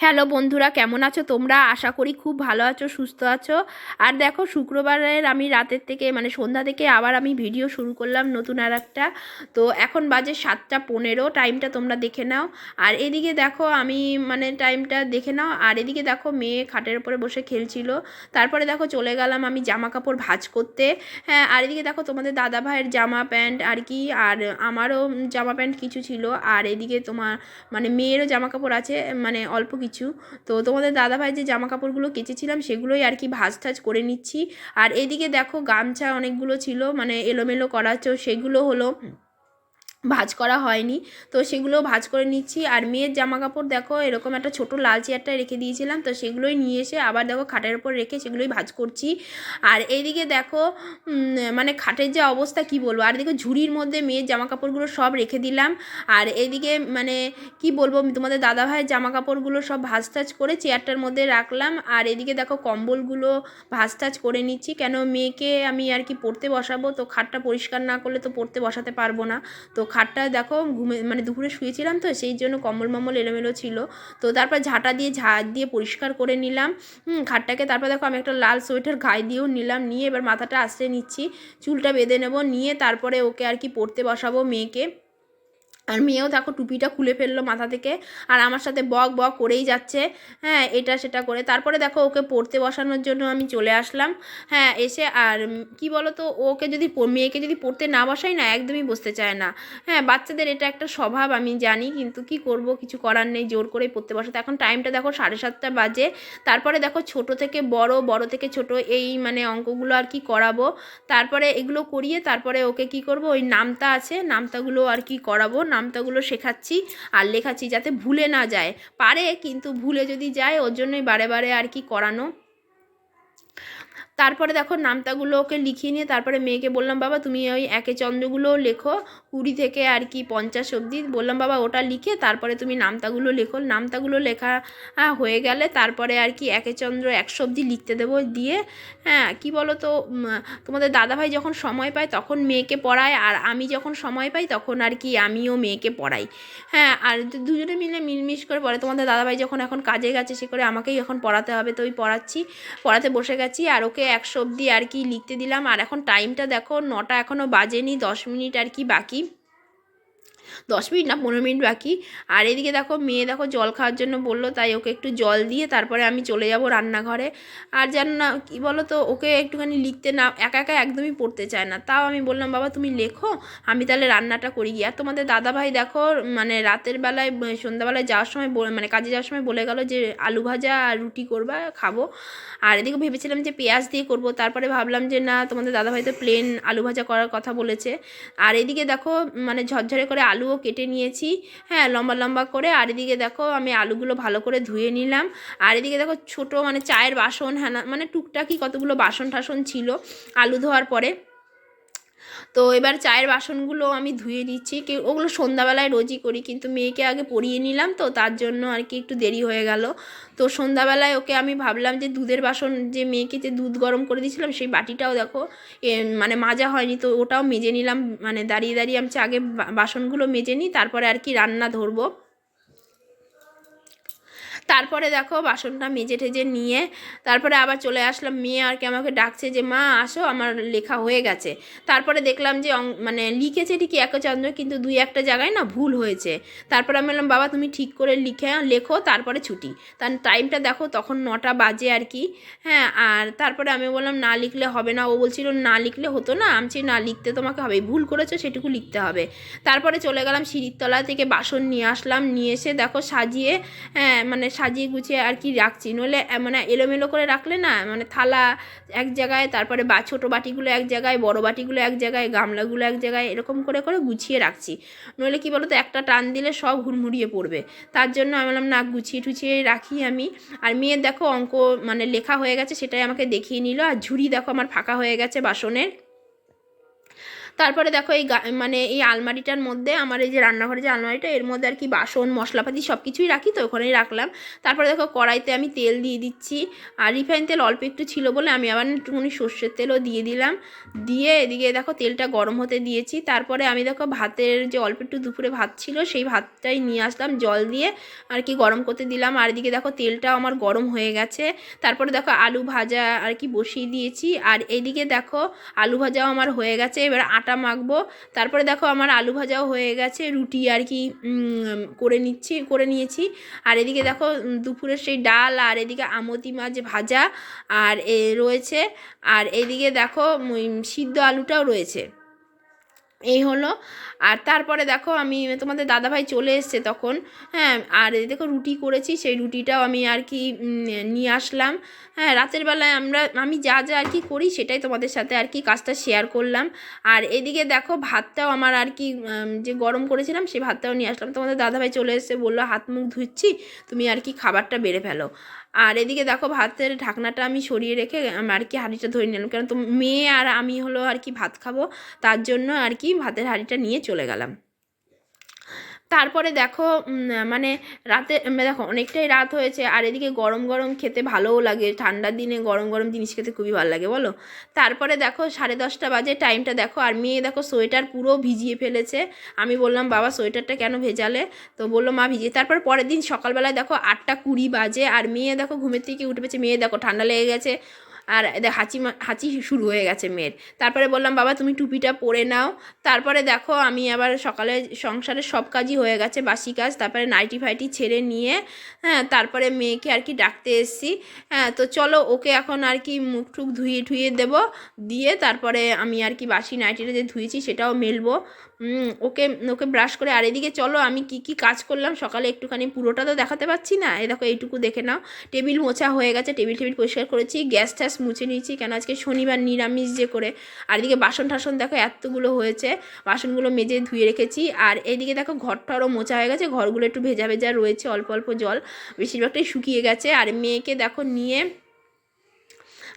Hello বন্ধুরা, কেমন আছো তোমরা? আশা করি খুব ভালো আছো, সুস্থ আছো। আর দেখো, শুক্রবারের আমি রাতের থেকে সন্ধ্যা থেকে আবার আমি ভিডিও শুরু করলাম নতুন আর একটা। তো এখন বাজে 7:15, টাইমটা তোমরা দেখে নাও। আর এদিকে দেখো আমি টাইমটা দেখে নাও। আর এদিকে দেখো মেয়ে খাটের উপরে বসে খেলছিল। তারপরে দেখো চলে গেলাম আমি জামা কাপড় ভাঁজ করতে। হ্যাঁ, আর এদিকে দেখো তোমাদের দাদা ভাইয়ের জামা প্যান্ট আর কি, আর আমারও জামা প্যান্ট কিছু ছিল। আর এদিকে তোমার মেয়েরও জামা কাপড় আছে, অল্প কিছু। তো তোমাদের দাদাভাই যে জামা কাপড়গুলো কেচেছিলাম সেগুলোই আর কি ভাঁজ টাজ করে নিচ্ছি। আর এদিকে দেখো গামছা অনেকগুলো ছিল, এলোমেলো করা, তো সেগুলো হলো ভাঁজ করা হয়নি। তো সেগুলো ভাঁজ করে নিচ্ছি। আর মেয়ের জামা কাপড় দেখো এরকম একটা ছোটো লাল চেয়ারটায় রেখে দিয়েছিলাম, তো সেগুলোই নিয়ে এসে আবার দেখো খাটের ওপর রেখে সেগুলোই ভাঁজ করছি। আর এইদিকে দেখো খাটের যে অবস্থা কি বলবো। আর এদিকে ঝুড়ির মধ্যে মেয়ের জামা কাপড়গুলো সব রেখে দিলাম। আর এদিকে কি বলবো, তোমাদের দাদাভাইয়ের জামা কাপড়গুলো সব ভাঁজ টাজ করে চেয়ারটার মধ্যে রাখলাম। আর এদিকে দেখো কম্বলগুলো ভাঁজ টাজ করে নিচ্ছি, কেন মেয়েকে আমি আর কি পড়তে বসাবো, তো খাটটা পরিষ্কার না করলে তো পড়তে বসাতে পারবো না। তো খাটটা দেখো দুপুরে শুয়েছিলাম, তো সেই জন্য কম্বল মম্বল এলোমেলো ছিল। তো তারপর ঝাঁটা দিয়ে ঝাড় দিয়ে পরিষ্কার করে নিলাম খাটটাকে। তারপর দেখো আমি একটা লাল সোয়েটার গায়ে দিয়েও নিলাম, নিয়ে এবার মাথাটা আঁচড়ে নিচ্ছি, চুলটা বেঁধে নেব, নিয়ে তারপরে ওকে আর কি পড়তে বসাবো মেয়েকে। আর মেয়েও দেখো টুপিটা খুলে ফেললো মাথা থেকে, আর আমার সাথে বক বক করেই যাচ্ছে। হ্যাঁ, এটা সেটা করে তারপরে দেখো ওকে পড়তে বসানোর জন্য আমি চলে আসলাম। হ্যাঁ, এসে আর কি বলো তো, ওকে যদি মেয়েকে যদি পড়তে না বসাই না, একদমই বসতে চায় না। হ্যাঁ, বাচ্চাদের এটা একটা স্বভাব আমি জানি, কিন্তু কি করব, কিছু করার নেই, জোর করেই পড়তে বসাতে। এখন টাইমটা দেখো 7:30 বাজে। তারপরে দেখো ছোট থেকে বড়, বড় থেকে ছোট, এই অঙ্কগুলো আর কি করাবো। তারপরে এগুলো করিয়ে তারপরে ওকে কি করব, ওই নামতা আছে, নামতাগুলো আর কি করাবো, নামতাগুলো শেখাচ্ছি আর লেখাচ্ছি যাতে ভুলে না যায়। পারে কিন্তু ভুলে যদি যায়, ওর জন্যই বারে বারে আর কি করানো। তারপরে দেখো নামতাগুলো ওকে লিখিয়ে নিয়ে তারপরে মেয়েকে বললাম, বাবা তুমি ওই একে চন্দ্রগুলোও লেখো, 20 থেকে আর কি 50 অবধি। বললাম বাবা ওটা লিখে তারপরে তুমি নামতাগুলো লেখো। নামতাগুলো লেখা হয়ে গেলে তারপরে আর কি একে চন্দ্র 100 অবধি লিখতে দেবো। দিয়ে হ্যাঁ, কি বলো তো, তোমাদের দাদাভাই যখন সময় পায় তখন মেয়েকে পড়ায়, আর আমি যখন সময় পাই তখন আর কি আমিও মেয়েকে পড়াই। হ্যাঁ, আর দুজনে মিলে মিলমিশ করে পড়ে। তোমাদের দাদাভাই যখন এখন কাজে গেছে, সে করে আমাকেই এখন পড়াতে হবে, তো ওই পড়াতে বসে গেছি। আর ওকে 100 অবধি আর কি লিখতে দিলাম। আর এখন টাইমটা দেখো 9টা এখনও বাজেনি, 10 মিনিট আর কি বাকি, 10 মিনিট না 15 মিনিট বাকি। আর এদিকে দেখো মেয়ে দেখো জল খাওয়ার জন্য বললো, তাই ওকে একটু জল দিয়ে তারপরে আমি চলে যাব রান্নাঘরে। আর জানো না কি বলো তো, ওকে একটুখানি লিখতে না, একা একা একদমই পড়তে চায় না। তাও আমি বললাম বাবা তুমি লেখো, আমি তাহলে রান্নাটা করি গিয়ে। আর তোমাদের দাদাভাই দেখো রাতের বেলায় সন্ধ্যাবেলায় যাওয়ার সময় কাজে যাওয়ার সময় বলে গেল যে আলু ভাজা আর রুটি করবা, খাবো। আর এদিকে ভেবেছিলাম যে পেঁয়াজ দিয়ে করব, তারপরে ভাবলাম যে না, তোমাদের দাদাভাই তো প্লেন আলু ভাজা করার কথা বলেছে। আর এদিকে দেখো ঝরঝরে করে আলুও কেটে নিয়েছি, হ্যাঁ, লম্বা লম্বা করে। আর এদিকে দেখো আমি আলুগুলো ভালো করে ধুয়ে নিলাম। আর এদিকে দেখো ছোটো চায়ের বাসন, হ্যাঁ টুকটাকি কতগুলো বাসন টাসন ছিল আলু ধোয়ার পরে। তো এবার চায়ের বাসনগুলো আমি ধুয়ে নিচ্ছি, ওগুলো সন্ধ্যাবেলায় রোজই করি, কিন্তু মেয়েকে আগে পরিয়ে নিলাম, তো তার জন্য আর কি একটু দেরি হয়ে গেল। তো সন্ধ্যাবেলায় ওকে আমি ভাবলাম যে দুধের বাসন, যে মেয়েকে যে দুধ গরম করে দিয়েছিলাম সেই বাটিটাও দেখো মাজা হয়নি, তো ওটাও মেজে নিলাম। দাঁড়িয়ে দাঁড়িয়ে আমি আগে বাসনগুলো মেজে নিই, তারপরে আর কি রান্না ধরবো। তারপরে দেখো বাসনটা মেজে টেজে নিয়ে তারপরে আবার চলে আসলাম। মেয়ে আর কি আমাকে ডাকছে যে মা আসো, আমার লেখা হয়ে গেছে। তারপরে দেখলাম যে লিখেছে ঠিকই একচন্দ্র, কিন্তু 2-1 জায়গায় না ভুল হয়েছে। তারপরে আমি বললাম বাবা তুমি ঠিক করে লেখো, তারপরে ছুটি। তার টাইমটা দেখো তখন 9টা বাজে আর কি। হ্যাঁ, আর তারপরে আমি বললাম না লিখলে হবে না। ও বলছিল না লিখলে হতো না, আমি না লিখতে তোমাকে হবে, ভুল করেছো সেটুকু লিখতে হবে। তারপরে চলে গেলাম সিঁড়ির তলা থেকে বাসন নিয়ে আসলাম, নিয়ে এসে দেখো সাজিয়ে, হ্যাঁ সাজিয়ে গুছিয়ে আর কি রাখছি। নইলে এলোমেলো করে রাখলে না, থালা এক জায়গায়, তারপরে ছোটো বাটিগুলো এক জায়গায়, বড় বাটিগুলো এক জায়গায়, গামলাগুলো এক জায়গায়, এরকম করে করে গুছিয়ে রাখছি। নইলে কি বলো তো, একটা টান দিলে সব হুড়মুড়িয়ে পড়বে। তার জন্য আমি বললাম না, গুছিয়ে টুছিয়ে রাখি আমি। আর মেয়ের দেখো অঙ্ক লেখা হয়ে গেছে, সেটাই আমাকে দেখিয়ে নিল। আর ঝুড়ি দেখো আমার ফাঁকা হয়ে গেছে বাসনের। তারপরে দেখো এই মানে এই আলমারিটার মধ্যে আমার এই যে রান্নাঘরে যে আলমারিটা এর মধ্যে আর কি বাসন মশলাপাতি সব কিছুই রাখি, তো ওখানেই রাখলাম। তারপরে দেখো কড়াইতে আমি তেল দিয়ে দিচ্ছি, আর রিফাইন তেল অল্প একটু ছিল বলে আমি আবার একটুখানি সর্ষের তেলও দিয়ে দিলাম। দিয়ে এদিকে দেখো তেলটা গরম হতে দিয়েছি। তারপরে আমি দেখো ভাতের যে অল্প একটু দুপুরে ভাত ছিল সেই ভাতটাই নিয়ে আসলাম, জল দিয়ে আর কি গরম করতে দিলাম। আর এদিকে দেখো তেলটাও আমার গরম হয়ে গেছে। তারপরে দেখো আলু ভাজা আর কি বসিয়ে দিয়েছি, আর এইদিকে দেখো আলু ভাজাও আমার হয়ে গেছে। এবার আটা মাখবো। তারপরে দেখো আমার আলু ভাজাও হয়ে গেছে, রুটি আর কি করে নিয়েছি। আর এদিকে দেখো দুপুরের সেই ডাল, আর এদিকে আমতি মাছ ভাজা আর রয়েছে। আর এদিকে দেখো সিদ্ধ আলুটাও রয়েছে। এই হলো। আর তারপরে দেখো আমি তোমাদের দাদাভাই চলে এসছে তখন, হ্যাঁ। আর দেখো রুটি করেছি, সেই রুটিটাও আমি আর কি নিয়ে আসলাম। হ্যাঁ, রাতের বেলায় আমি যা যা আর কি করি সেটাই তোমাদের সাথে আর কি কাজটা শেয়ার করলাম। আর এদিকে দেখো ভাতটাও আমার আর কি যে গরম করেছিলাম সেই ভাতটাও নিয়ে আসলাম। তোমাদের দাদাভাই চলে এসে বললো হাত মুখ ধুচ্ছি, তুমি আর কি খাবারটা বেড়ে ফেলো। আর এদিকে দেখো ভাতের ঢাকনাটা আমি সরিয়ে রেখে আর কি হাঁড়িটা ধরে নিলাম, কারণ তো মেয়ে আর আমি হলো আর কি ভাত খাবো, তার জন্য আর কি ভাতের হাঁড়িটা নিয়ে চলে গেলাম। তারপরে দেখো মানে রাতে দেখো অনেকটাই রাত হয়েছে, আর এদিকে গরম গরম খেতে ভালোও লাগে, ঠান্ডার দিনে গরম গরম জিনিস খেতে খুবই ভালো লাগে বলো। তারপরে দেখো 10:30 বাজে, টাইমটা দেখো। আর মেয়ে দেখো সোয়েটার পুরো ভিজিয়ে ফেলেছে। আমি বললাম বাবা সোয়েটারটা কেন ভেজালে, তো বললো মা ভিজিয়ে। তারপর পরের দিন সকালবেলায় দেখো 8:20 বাজে, আর মেয়ে দেখো ঘুমের থেকে উঠে পেয়েছে, মেয়ে দেখো ঠান্ডা লেগে গেছে, আর হাঁচি শুরু হয়ে গেছে মেয়ের। তারপরে বললাম বাবা তুমি টুপিটা পরে নাও। তারপরে দেখো আমি আবার সকালে সংসারের সব কাজই হয়ে গেছে, বাসি কাজ। তারপরে নাইটি ফাইটি ছেড়ে নিয়ে, হ্যাঁ, তারপরে মেয়েকে আর কি ডাকতে এসেছি। হ্যাঁ, তো চলো ওকে এখন আর কি মুখ টুক ধুয়ে দেবো, দিয়ে তারপরে আমি আর কি বাসি নাইটিটা যে ধুয়েছি সেটাও মেলবো। ওকে ওকে ব্রাশ করে। আর এদিকে চলো আমি কি কাজ করলাম সকালে একটুখানি, পুরোটা তো দেখাতে পাচ্ছি না, এই দেখো এইটুকু দেখে নাও। টেবিল মোছা হয়ে গেছে, টেবিল পরিষ্কার করেছি, গ্যাস ট্যাস মুছে নিয়েছি, কেন আজকে শনিবার নিরামিষ যে করে। আর এদিকে বাসন টাসন দেখো এতগুলো হয়েছে, বাসনগুলো মেজে ধুয়ে রেখেছি। আর এইদিকে দেখো ঘরটারও মোছা হয়ে গেছে, ঘরগুলো একটু ভেজা ভেজা রয়েছে, অল্প অল্প জল, বেশিরভাগটাই শুকিয়ে গেছে। আর মেয়েকে দেখো নিয়ে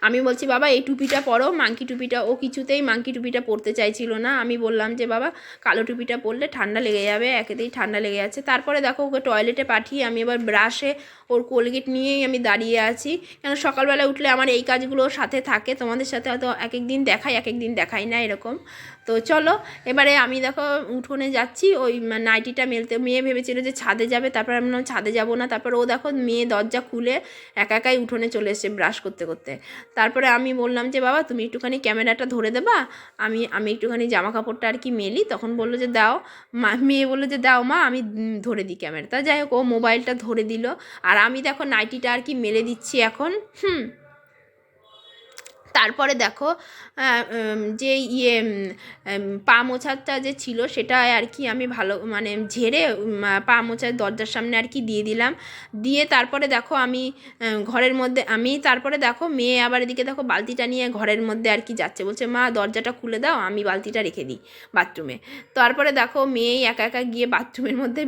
আমি বলছি বাবা এই টুপিটা পরো, মাংকি টুপিটা। ও কিছুতেই মাংকি টুপিটা পরতে চাইছিল না। আমি বললাম যে বাবা কালো টুপিটা পরলে ঠান্ডা লেগে যাবে, একেতেই ঠান্ডা লেগে যাচ্ছে। তারপরে দেখো ওকে টয়লেটে পাঠিয়ে আমি এবার ব্রাশে ওর কোলগেট নিয়েই আমি দাঁড়িয়ে আছি, কেন সকালবেলা উঠলে আমার এই কাজগুলো সাথে থাকে। তোমাদের সাথে হয়তো এক এক দিন দেখাই, এক এক দিন দেখাই না, এরকম। তো চলো এবারে আমি দেখো উঠোনে যাচ্ছি ওই নাইটিটা মেলতে। মেয়ে ভেবেছিল যে ছাদে যাবে, তারপর আমি বললাম ছাদে যাবো না। তারপর ও দেখো মেয়ে দরজা খুলে একা একাই উঠোনে চলে এসছে ব্রাশ করতে করতে। তারপরে আমি বললাম যে বাবা তুমি একটুখানি ক্যামেরাটা ধরে দেবা, আমি একটুখানি জামা কাপড়টা আর কি মেলি। তখন বললো যে দাও মা, মেয়ে বললো যে দাও মা আমি ধরে দিই ক্যামেরাটা। যাই হোক ও মোবাইলটা ধরে দিল, আর আমি দেখো নাইটিটা আর কি মেলে দিচ্ছি এখন। তারপরে দেখো যে পা মোছাটা যে ছিল সেটা আর কি আমি ভালো মানে ঝেড়ে পা মোছার দরজার সামনে আর কি দিয়ে দিলাম। দিয়ে তারপরে দেখো আমি ঘরের মধ্যে তারপরে দেখো মেয়ে আবার এদিকে দেখো বালতিটা নিয়ে ঘরের মধ্যে আর কি যাচ্ছে, বলছে মা দরজাটা খুলে দাও আমি বালতিটা রেখে দিই বাথরুমে। তারপরে দেখো মেয়েই একা একা গিয়ে বাথরুমের মধ্যে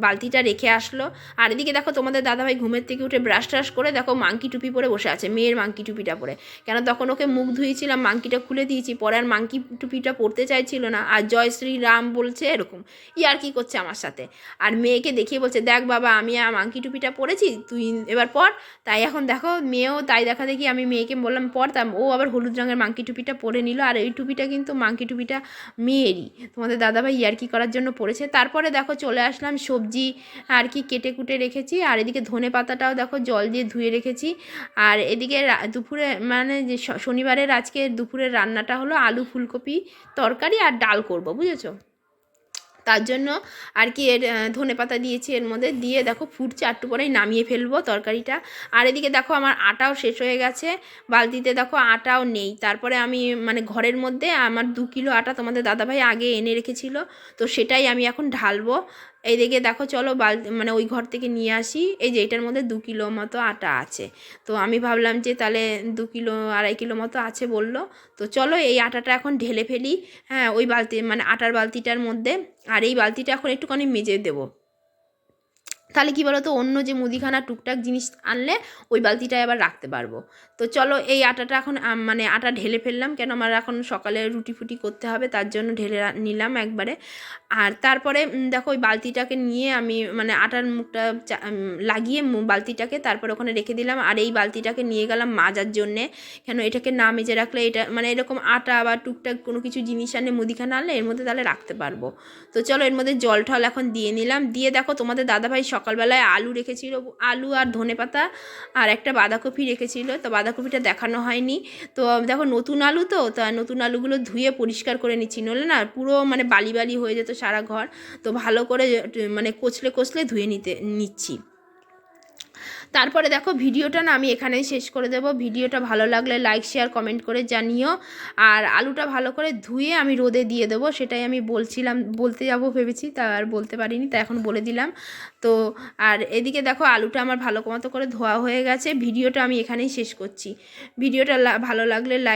বালতিটা রেখে আসলো। আর এদিকে দেখো তোমাদের দাদাভাই ঘুমের থেকে উঠে ব্রাশ ট্রাশ করে দেখো মাংকি টুপি পরে বসে আছে, মেয়ের মাংকি টুপিটা পরে। কেন তখন ওকে মুখ ধুয়েছিলাম, মাংকিটা খুলে দিয়েছি, পরে আর মাংকি টুপিটা পরতে চাইছিল না। আর জয় শ্রীরাম বলছে, এরকম আর কি করছে আমার সাথে। আর মেয়েকে দেখিয়ে বলছে দেখ বাবা আমি আর মাংকি টুপিটা পরেছি, তুই এবার পর। তাই এখন দেখো মেয়েও তাই দেখা দেখি আমি মেয়েকে বললাম পর, তা ও আবার হলুদ রঙের মাংকি টুপিটা পরে নিল। আর এই টুপিটা কিন্তু মাংকি টুপিটা মেয়েরই, তোমাদের দাদাভাই ইয়ার্কি করার জন্য পড়েছে। তারপরে দেখো চলে আসলাম, সবজি আর কি কেটে কুটে রেখেছি। আর এদিকে ধনে পাতাটাও দেখো জল দিয়ে ধুয়ে রেখেছি। আর এদিকে দুপুরে মানে যে শনিবারের আজকে দুপুরের রান্নাটা হলো আলু ফুলকপি তরকারি আর ডাল করব, বুঝেছো। তার জন্য আর কি এর ধনেপাতা দিয়েছি এর মধ্যে, দিয়ে দেখো ফুটছে, একটু পরেই নামিয়ে ফেলবো তরকারিটা। আর এদিকে দেখো আমার আটাও শেষ হয়ে গেছে, বালতিতে দেখো আটাও নেই। তারপরে আমি মানে ঘরের মধ্যে আমার 2 কিলো আটা তোমাদের দাদাভাই আগে এনে রেখেছিল, তো সেটাই আমি এখন ঢালবো। এইদিকে দেখো চলো মানে ওই ঘর থেকে নিয়ে আসি, এই যে এটার মধ্যে 2 কিলো মতো আটা আছে। তো আমি ভাবলাম যে তাহলে 2 কিলো 2.5 কিলো মতো আছে বললো। তো চলো এই আটাটা এখন ঢেলে ফেলি, হ্যাঁ ওই বালতি মানে আটার বালতিটার মধ্যে। আর এই বালতিটা এখন একটুখানি মেজে দেবো। তাহলে কী বলো তো, অন্য যে মুদিখানা টুকটাক জিনিস আনলে ওই বালতিটায় আবার রাখতে পারবো। তো চলো এই আটাটা এখন মানে আটা ঢেলে ফেললাম, কেন আমার এখন সকালে রুটি ফুটি করতে হবে, তার জন্য ঢেলে নিলাম একবারে। আর তারপরে দেখো ওই বালতিটাকে নিয়ে আমি মানে আটার মুখটা লাগিয়ে বালতিটাকে তারপর ওখানে রেখে দিলাম। আর এই বালতিটাকে নিয়ে গেলাম মাজার জন্যে, কেন এটাকে না মেজে রাখলে এটা মানে এরকম আটা বা টুকটাক কোনো কিছু জিনিস আনলে মুদিখানা আনলে এর মধ্যে তাহলে রাখতে পারবো। তো চলো এর মধ্যে জল টল এখন দিয়ে নিলাম। দিয়ে দেখো তোমাদের দাদাভাই সকালবেলায় আলু রেখেছিল, আলু আর ধনেপাতা আর একটা বাঁধাকপি রেখেছিল, তো বাঁধাকপিটা দেখানো হয়নি। তো দেখো নতুন আলু, তো তা নতুন আলুগুলো ধুয়ে পরিষ্কার করে নিচ্ছি, নইলে না পুরো মানে বালি বালি হয়ে যেত সারা ঘর। তো ভালো করে মানে কচলে কচলে ধুয়ে নিচ্ছি। তারপরে দেখো ভিডিওটা না আমি এখানেই শেষ করে দেবো। ভিডিওটা ভালো লাগলে লাইক শেয়ার কমেন্ট করে জানিও। আর আলুটা ভালো করে ধুয়ে আমি রোদে দিয়ে দেবো, সেটাই আমি বলতে যাবো ভেবেছি, তা আর বলতে পারিনি, তা এখন বলে দিলাম। তো আর এদিকে দেখো আলুটা আমার ভালো মতো করে ধোয়া হয়ে গেছে। ভিডিওটা আমি এখানেই শেষ করছি। ভিডিওটা ভালো লাগলে লাইক